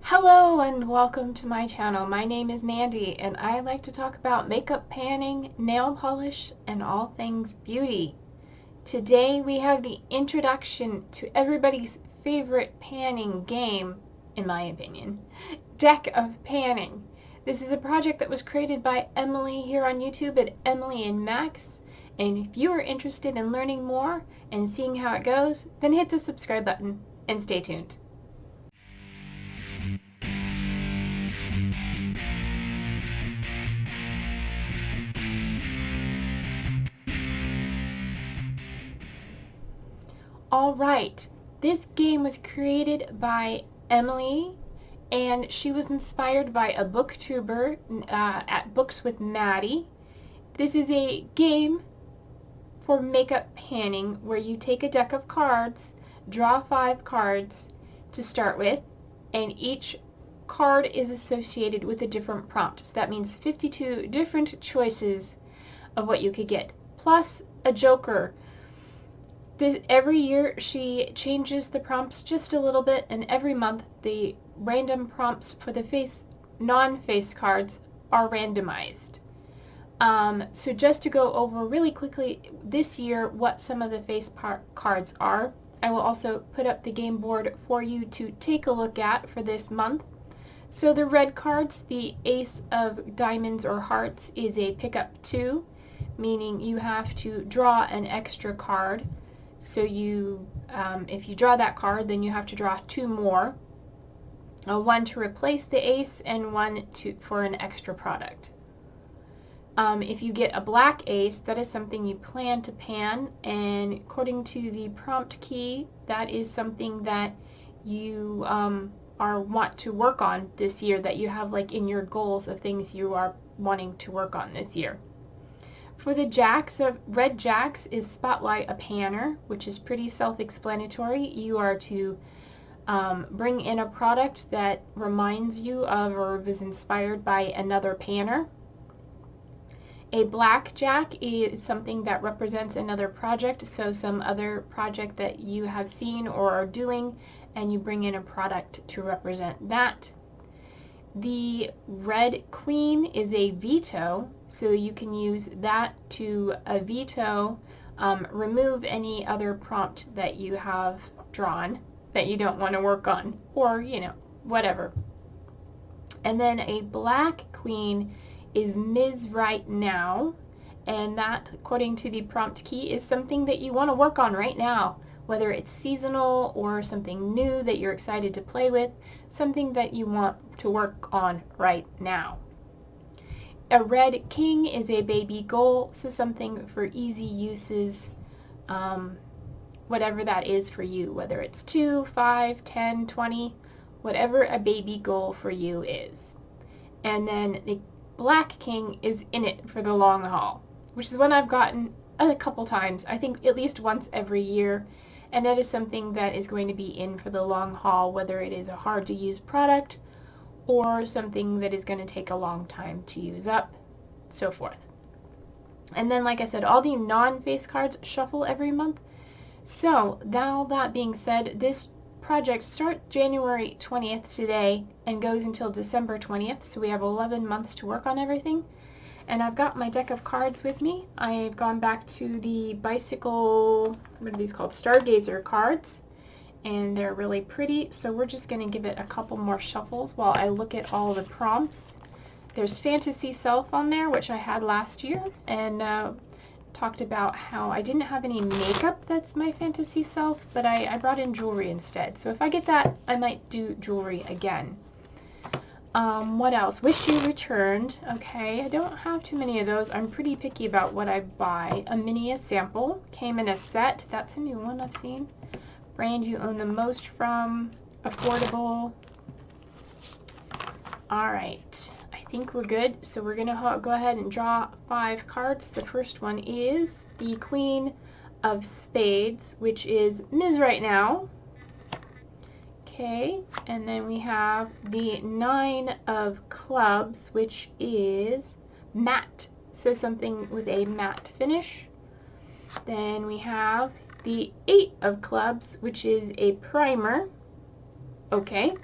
Hello and welcome to my channel. My name is Mandy and I like to talk about makeup panning, nail polish, and all things beauty. Today we have the introduction to everybody's favorite panning game, in my opinion, Deck of Panning. This is a project that was created by Emily here on YouTube at Emily and Max, and if you are interested in learning more and seeing how it goes, then hit the subscribe button and stay tuned. Alright, this game was created by Emily, and she was inspired by a booktuber at Books with Maddie. This is a game for makeup panning where you take a deck of cards, draw 5 cards to start with, and each card is associated with a different prompt. So that means 52 different choices of what you could get, plus a joker. Every year she changes the prompts just a little bit, and every month the random prompts for the non-face cards are randomized. So just to go over really quickly this year what some of the face cards are, I will also put up the game board for you to take a look at for this month. So the red cards, the Ace of Diamonds or Hearts, is a pickup 2, meaning you have to draw an extra card. So if you draw that card, then you have to draw 2 more. One to replace the ace and one for an extra product. If you get a black ace, that is something you plan to pan, and according to the prompt key, that is something that you want to work on this year, that you have like in your goals of things you are wanting to work on this year. For the jacks, red jacks is Spotlight a Panner, which is pretty self-explanatory. You are to bring in a product that reminds you of or was inspired by another panner. A black jack is something that represents another project, so some other project that you have seen or are doing, and you bring in a product to represent that. The red queen is a veto, so you can use that to veto, remove any other prompt that you have drawn that you don't want to work on, or, whatever. And then a black queen is Ms. Right Now, and that, according to the prompt key, is something that you want to work on right now, whether it's seasonal or something new that you're excited to play with, something that you want to work on right now. A red king is a baby goal, so something for easy uses, whatever that is for you, whether it's 2, 5, 10, 20, whatever a baby goal for you is. And then the black king is in it for the long haul, which is one I've gotten a couple times, I think at least once every year, and that is something that is going to be in for the long haul, whether it is a hard to use product or something that is going to take a long time to use up, so forth. And then, like I said, all the non-face cards shuffle every month. So now that being said, this project starts January 20th today and goes until December 20th, so we have 11 months to work on everything. And I've got my deck of cards with me. I've gone back to the bicycle, what are these called, Stargazer cards, and they're really pretty, so we're just going to give it a couple more shuffles while I look at all the prompts. There's Fantasy Self on there, which I had last year, and talked about how I didn't have any makeup that's my fantasy self, but I brought in jewelry instead. So if I get that, I might do jewelry again. What else? Wish You Returned. Okay, I don't have too many of those. I'm pretty picky about what I buy. A Minia Sample came in a set. That's a new one I've seen. Brand you own the most from. Affordable. Alright, I think we're good. So we're going to go ahead and draw 5 cards. The first one is the Queen of Spades, which is Ms. Right Now. Okay, and then we have the 9 of Clubs, which is matte, so something with a matte finish. Then we have the 8 of Clubs, which is a primer. Okay.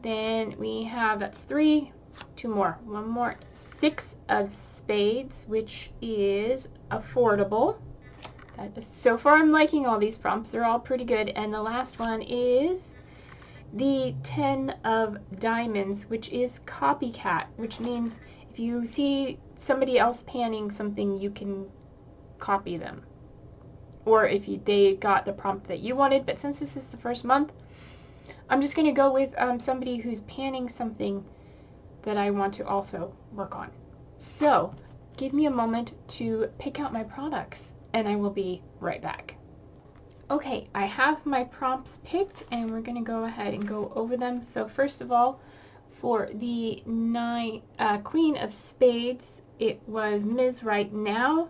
Then we have, that's 3, 2 more, 1 more, 6 of spades, which is affordable. So far I'm liking all these prompts. They're all pretty good. And the last one is the 10 of diamonds, which is copycat, which means if you see somebody else panning something, you can copy them. Or if they got the prompt that you wanted, but since this is the first month, I'm just going to go with somebody who's panning something that I want to also work on. So, give me a moment to pick out my products, and I will be right back. Okay, I have my prompts picked, and we're going to go ahead and go over them. So first of all, for the Queen of Spades, it was Ms. Right Now,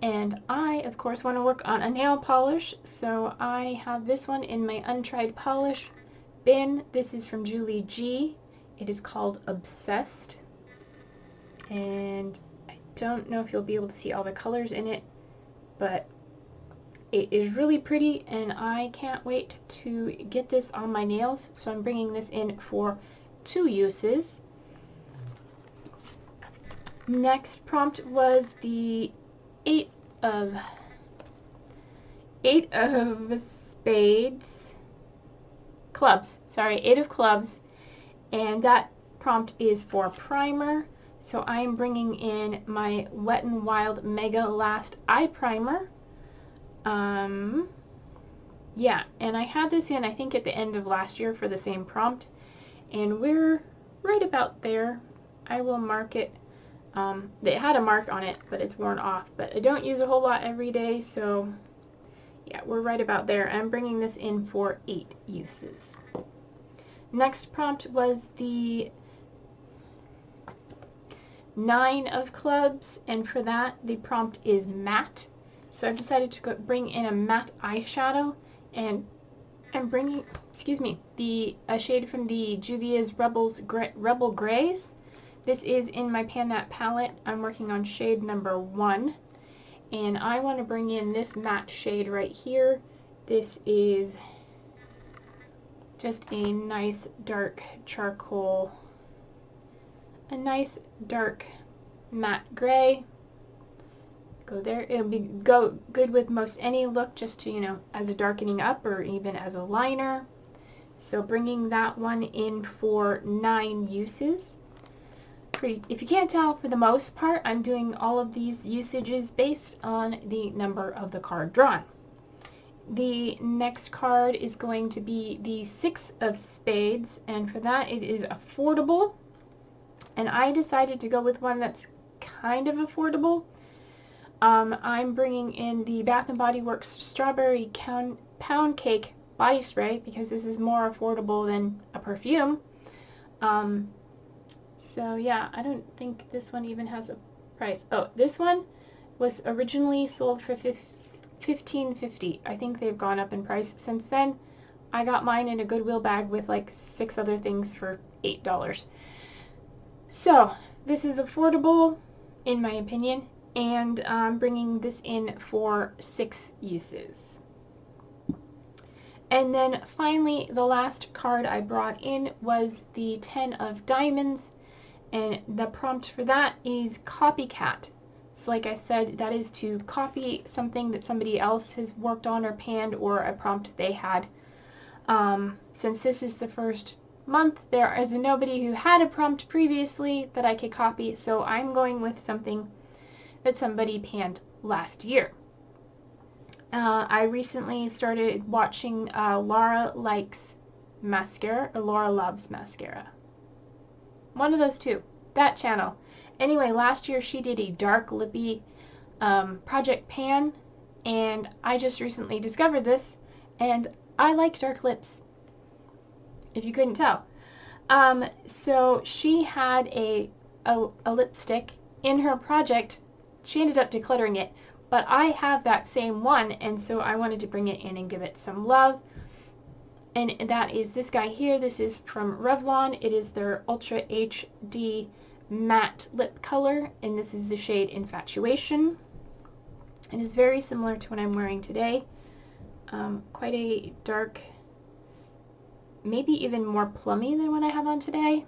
and I, of course, want to work on a nail polish, so I have this one in my untried polish bin. This is from Julie G. It is called Obsessed, and I don't know if you'll be able to see all the colors in it, but it is really pretty, and I can't wait to get this on my nails, so I'm bringing this in for 2 uses. Next prompt was the 8 of spades, clubs, sorry, 8 of clubs, and that prompt is for primer. So I'm bringing in my Wet n Wild Mega Last Eye Primer. Yeah, and I had this in, I think, at the end of last year for the same prompt, and we're right about there. I will mark it. It had a mark on it, but it's worn off, but I don't use a whole lot every day, so yeah, we're right about there. I'm bringing this in for 8 uses. Next prompt was the 9 of clubs, and for that the prompt is matte. So I've decided to bring in a matte eyeshadow, and I'm bringing, a shade from the Juvia's Rebel Grays. This is in my Pan That palette. I'm working on shade number 1, and I want to bring in this matte shade right here. This is just a nice dark charcoal, a nice dark matte gray. Go there. It'll be good with most any look, just to, you know, as a darkening up or even as a liner. So bringing that one in for 9 uses. If you can't tell, for the most part, I'm doing all of these usages based on the number of the card drawn. The next card is going to be the 6 of spades, and for that it is affordable. And I decided to go with one that's kind of affordable. I'm bringing in the Bath & Body Works Strawberry Pound Cake Body Spray because this is more affordable than a perfume. So yeah, I don't think this one even has a price. Oh, this one was originally sold for $15.50. I think they've gone up in price since then. I got mine in a Goodwill bag with like 6 other things for $8. So this is affordable in my opinion, and I'm bringing this in for 6 uses. And then finally, the last card I brought in was the 10 of diamonds, and the prompt for that is copycat. So like I said, that is to copy something that somebody else has worked on or panned, or a prompt they had. Since this is the first month, there is nobody who had a prompt previously that I could copy, so I'm going with something that somebody panned last year. I recently started watching Laura Likes Mascara, or Laura Loves Mascara. One of those two. That channel. Anyway, last year she did a dark lippy project pan, and I just recently discovered this, and I like dark lips, if you couldn't tell. So she had a lipstick in her project. She ended up decluttering it, but I have that same one, and so I wanted to bring it in and give it some love. And that is this guy here. This is from Revlon. It is their Ultra HD matte lip color, and this is the shade Infatuation. It is very similar to what I'm wearing today. Quite a dark maybe even more plummy than what I have on today.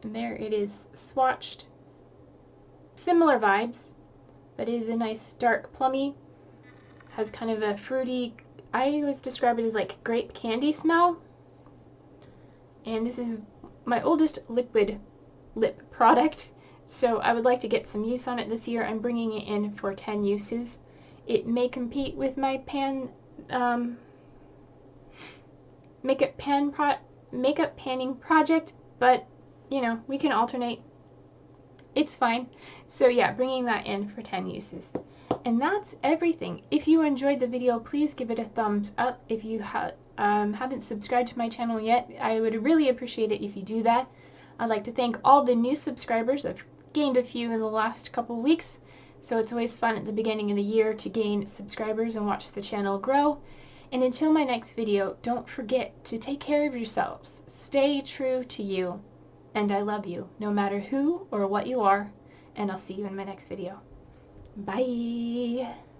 And there it is swatched. Similar vibes, but it is a nice dark plummy. Has kind of a fruity, I always describe it as like grape candy smell. And this is my oldest liquid lip product, so I would like to get some use on it this year. I'm bringing it in for 10 uses. It may compete with my makeup panning project, but you know, we can alternate. It's fine. So yeah, bringing that in for 10 uses. And that's everything. If you enjoyed the video, please give it a thumbs up. If you haven't subscribed to my channel yet, I would really appreciate it if you do that. I'd like to thank all the new subscribers. I've gained a few in the last couple weeks, so it's always fun at the beginning of the year to gain subscribers and watch the channel grow. And until my next video, don't forget to take care of yourselves. Stay true to you. And I love you, no matter who or what you are. And I'll see you in my next video. Bye!